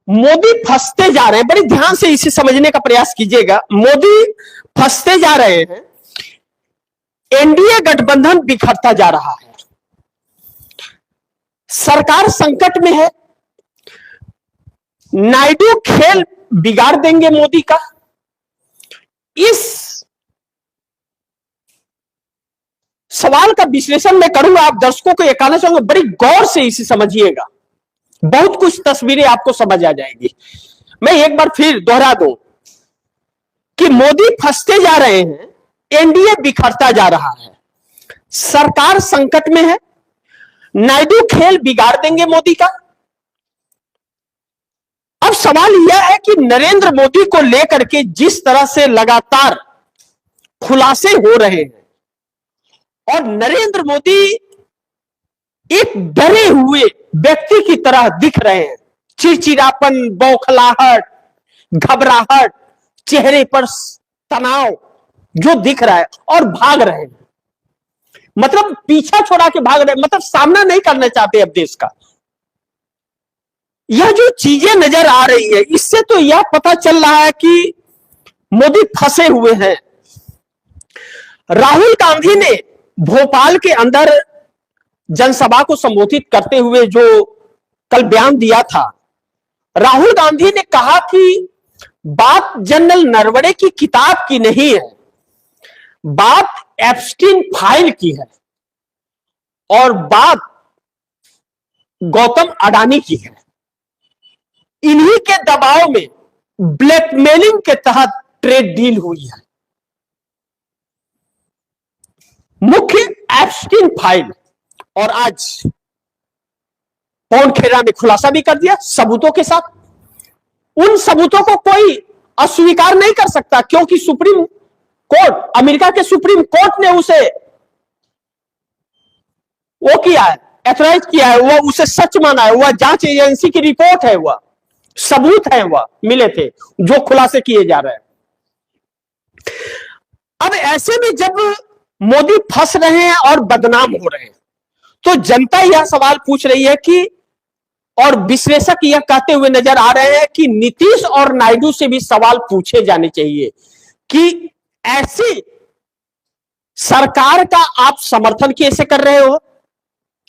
मोदी फंसते जा रहे हैं, बड़ी ध्यान से इसे समझने का प्रयास कीजिएगा। मोदी फंसते जा रहे हैं, एनडीए गठबंधन बिखरता जा रहा है, सरकार संकट में है, नायडू खेल बिगाड़ देंगे मोदी का। इस सवाल का विश्लेषण मैं करूंगा, आप दर्शकों को यह कहना चाहूंगा, बड़ी गौर से इसे समझिएगा, बहुत कुछ तस्वीरें आपको समझ आ जाएंगी। मैं एक बार फिर दोहरा दूं कि मोदी फंसते जा रहे हैं, एनडीए बिखरता जा रहा है, सरकार संकट में है, नायडू खेल बिगाड़ देंगे मोदी का। अब सवाल यह है कि नरेंद्र मोदी को लेकर के जिस तरह से लगातार खुलासे हो रहे हैं और नरेंद्र मोदी एक डरे हुए व्यक्ति की तरह दिख रहे हैं, चिड़चिड़ापन, बौखलाहट, घबराहट, चेहरे पर तनाव जो दिख रहा है और भाग रहे हैं, मतलब पीछा छोड़ा के भाग रहे हैं, मतलब सामना नहीं करना चाहते अब देश का। यह जो चीजें नजर आ रही है, इससे तो यह पता चल रहा है कि मोदी फंसे हुए हैं। राहुल गांधी ने भोपाल के अंदर जनसभा को संबोधित करते हुए जो कल बयान दिया था, राहुल गांधी ने कहा कि बात जनरल नरवणे की किताब की नहीं है, बात एप्स्टीन फाइल की है और बात गौतम अडानी की है। इन्हीं के दबाव में ब्लैकमेलिंग के तहत ट्रेड डील हुई है। मुख्य एप्स्टीन फाइल, और आज पवन खेरा ने खुलासा भी कर दिया सबूतों के साथ। उन सबूतों को कोई अस्वीकार नहीं कर सकता, क्योंकि सुप्रीम कोर्ट, अमेरिका के सुप्रीम कोर्ट ने उसे वो किया है, एथोराइज किया है, वो उसे सच माना है, वह जांच एजेंसी की रिपोर्ट है, वह सबूत है, वह मिले थे जो खुलासे किए जा रहे हैं। अब ऐसे में जब मोदी फंस रहे हैं और बदनाम हो रहे हैं, तो जनता यह सवाल पूछ रही है कि, और विश्लेषक यह कहते हुए नजर आ रहे हैं कि नीतीश और नायडू से भी सवाल पूछे जाने चाहिए कि ऐसी सरकार का आप समर्थन कैसे कर रहे हो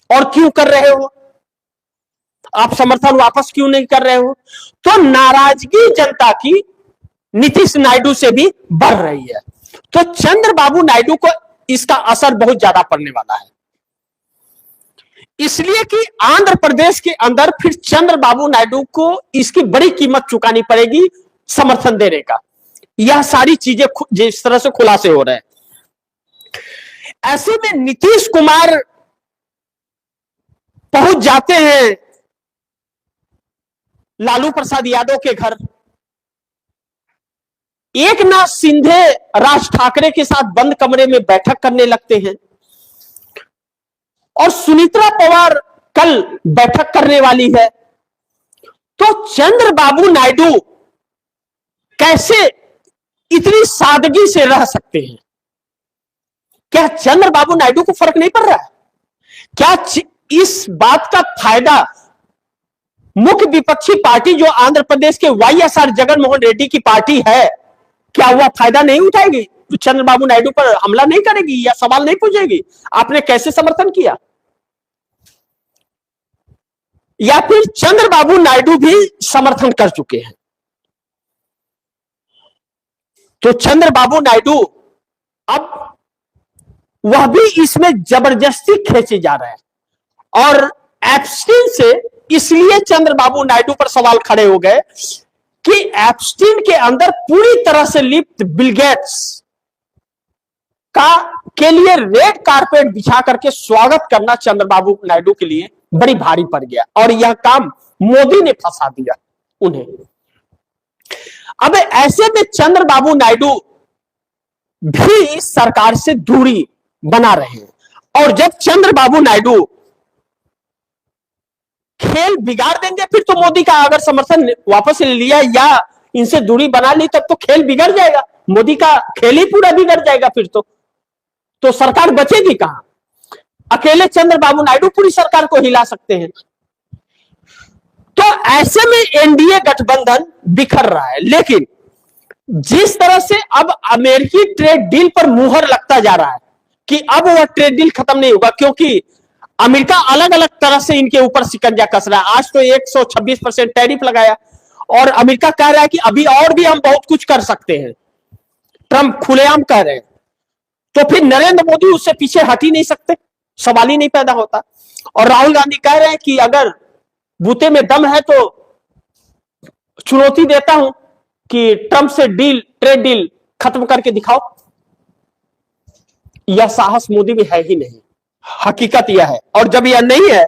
और क्यों कर रहे हो, आप समर्थन वापस क्यों नहीं कर रहे हो। तो नाराजगी जनता की नीतीश नायडू से भी बढ़ रही है। तो चंद्रबाबू नायडू को इसका असर बहुत ज्यादा पड़ने वाला है, इसलिए कि आंध्र प्रदेश के अंदर फिर चंद्रबाबू नायडू को इसकी बड़ी कीमत चुकानी पड़ेगी समर्थन देने का। यह सारी चीजें जिस तरह से खुलासे हो रहे हैं, ऐसे में नीतीश कुमार पहुंच जाते हैं लालू प्रसाद यादव के घर, एकनाथ शिंदे राज ठाकरे के साथ बंद कमरे में बैठक करने लगते हैं और सुनीत्रा पवार कल बैठक करने वाली है। तो चंद्रबाबू नायडू कैसे इतनी सादगी से रह सकते हैं? क्या चंद्रबाबू नायडू को फर्क नहीं पड़ रहा है? क्या इस बात का फायदा मुख्य विपक्षी पार्टी जो आंध्र प्रदेश के वाईएसआर जगनमोहन रेड्डी की पार्टी है, क्या वह फायदा नहीं उठाएगी? तो चंद्रबाबू नायडू पर हमला नहीं करेगी या सवाल नहीं पूछेगी आपने कैसे समर्थन किया? या फिर चंद्रबाबू नायडू भी समर्थन कर चुके हैं? तो चंद्रबाबू नायडू अब वह भी इसमें जबरदस्ती खींचे जा रहे हैं और एप्स्टीन से इसलिए चंद्रबाबू नायडू पर सवाल खड़े हो गए कि एप्स्टीन के अंदर पूरी तरह से लिप्त बिल गेट्स के लिए रेड कारपेट बिछा करके स्वागत करना चंद्रबाबू नायडू के लिए बड़ी भारी पड़ गया और यह काम मोदी ने फंसा दिया उन्हें। अब ऐसे में चंद्रबाबू नायडू भी सरकार से दूरी बना रहे हैं और जब चंद्रबाबू नायडू खेल बिगाड़ देंगे, फिर तो मोदी का अगर समर्थन वापस ले लिया या इनसे दूरी बना ली तब तो खेल बिगड़ जाएगा, मोदी का खेल ही पूरा बिगड़ जाएगा। फिर तो सरकार बचेगी कहां? अकेले चंद्रबाबू नायडू पूरी सरकार को हिला सकते हैं। तो ऐसे में एनडीए गठबंधन बिखर रहा है। लेकिन जिस तरह से अब अमेरिकी ट्रेड डील पर मुहर लगता जा रहा है कि अब वह ट्रेड डील खत्म नहीं होगा, क्योंकि अमेरिका अलग अलग तरह से इनके ऊपर शिकंजा कस रहा है। आज तो 126% टैरिफ लगाया और अमेरिका कह रहा है कि अभी और भी हम बहुत कुछ कर सकते हैं। ट्रंप खुलेआम कह रहे हैं। तो फिर नरेंद्र मोदी उससे पीछे हट ही नहीं सकते, सवाल ही नहीं पैदा होता। और राहुल गांधी कह रहे हैं कि अगर बूते में दम है तो चुनौती देता हूं कि ट्रंप से ट्रेड डील खत्म करके दिखाओ। यह साहस मोदी में है ही नहीं, हकीकत यह है। और जब यह नहीं है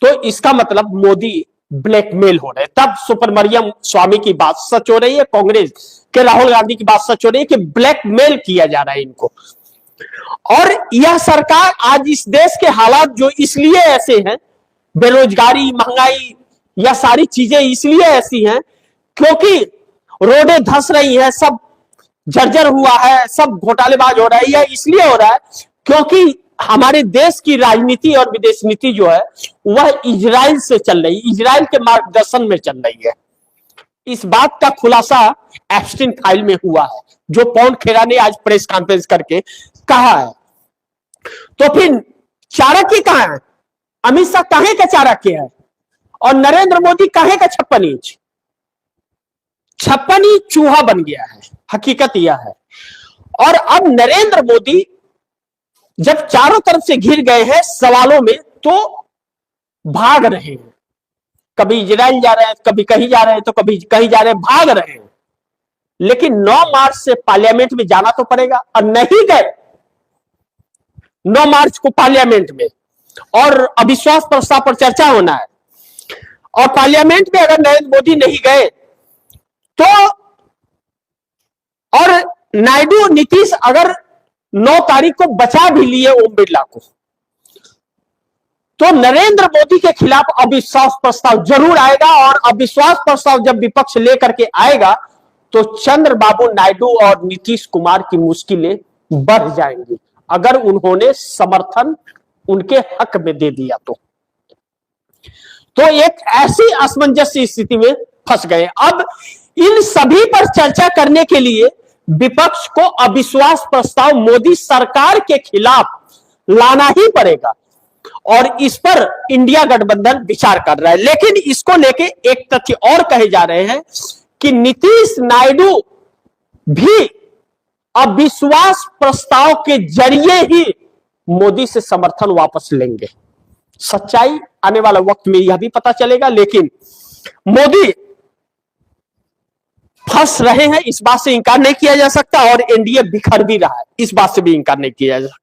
तो इसका मतलब मोदी ब्लैकमेल हो रहे हैं। तब सुब्रमण्यम स्वामी की बात सच हो रही है, कांग्रेस के राहुल गांधी की बात सच हो रही है कि ब्लैकमेल किया जा रहा है इनको। और यह सरकार आज इस देश के हालात जो इसलिए ऐसे हैं, बेरोजगारी, महंगाई, यह सारी चीजें इसलिए ऐसी हैं क्योंकि रोडें धंस रही हैं, सब जर्जर हुआ है, सब घोटालेबाज हो रहा है। यह इसलिए हो रहा है क्योंकि हमारे देश की राजनीति और विदेश नीति जो है वह इजराइल से चल रही, इजराइल के मार्गदर्शन में चल रही है। इस बात का खुलासा एप्स्टीन फाइल में हुआ है, जो पवन खेरा ने आज प्रेस कॉन्फ्रेंस करके कहा है। तो फिर चाणक्य कहां है? अमित शाह कहां का चाणक्य है? और नरेंद्र मोदी कहां का 56 इंच? 56 इंच चूहा बन गया है, हकीकत यह है। और अब नरेंद्र मोदी जब चारों तरफ से घिर गए हैं सवालों में, तो भाग रहे हैं। कभी इजराइल जा रहे हैं, कभी कहीं जा रहे हैं, तो कभी कहीं जा रहे हैं, भाग रहे हैं। लेकिन 9 मार्च से पार्लियामेंट में जाना तो पड़ेगा, और नहीं गए 9 मार्च को पार्लियामेंट में, और अविश्वास प्रस्ताव पर चर्चा होना है। और पार्लियामेंट में अगर नरेंद्र मोदी नहीं गए तो, और नायडू नीतीश अगर 9 तारीख को बचा भी लिए ओम बिरला को, तो नरेंद्र मोदी के खिलाफ अविश्वास प्रस्ताव जरूर आएगा। और अविश्वास प्रस्ताव जब विपक्ष लेकर के आएगा तो चंद्रबाबू नायडू और नीतीश कुमार की मुश्किलें बढ़ जाएंगी, अगर उन्होंने समर्थन उनके हक में दे दिया तो एक ऐसी असमंजस्य स्थिति में फंस गए। अब इन सभी पर चर्चा करने के लिए विपक्ष को अविश्वास प्रस्ताव मोदी सरकार के खिलाफ लाना ही पड़ेगा, और इस पर इंडिया गठबंधन विचार कर रहा है। लेकिन इसको लेके एक तथ्य और कहे जा रहे हैं कि नीतीश नायडू भी अविश्वास प्रस्ताव के जरिए ही मोदी से समर्थन वापस लेंगे। सच्चाई आने वाला वक्त में यह भी पता चलेगा। लेकिन मोदी फंस रहे हैं, इस बात से इंकार नहीं किया जा सकता, और एनडीए बिखर भी रहा है, इस बात से भी इंकार नहीं किया जा सकता।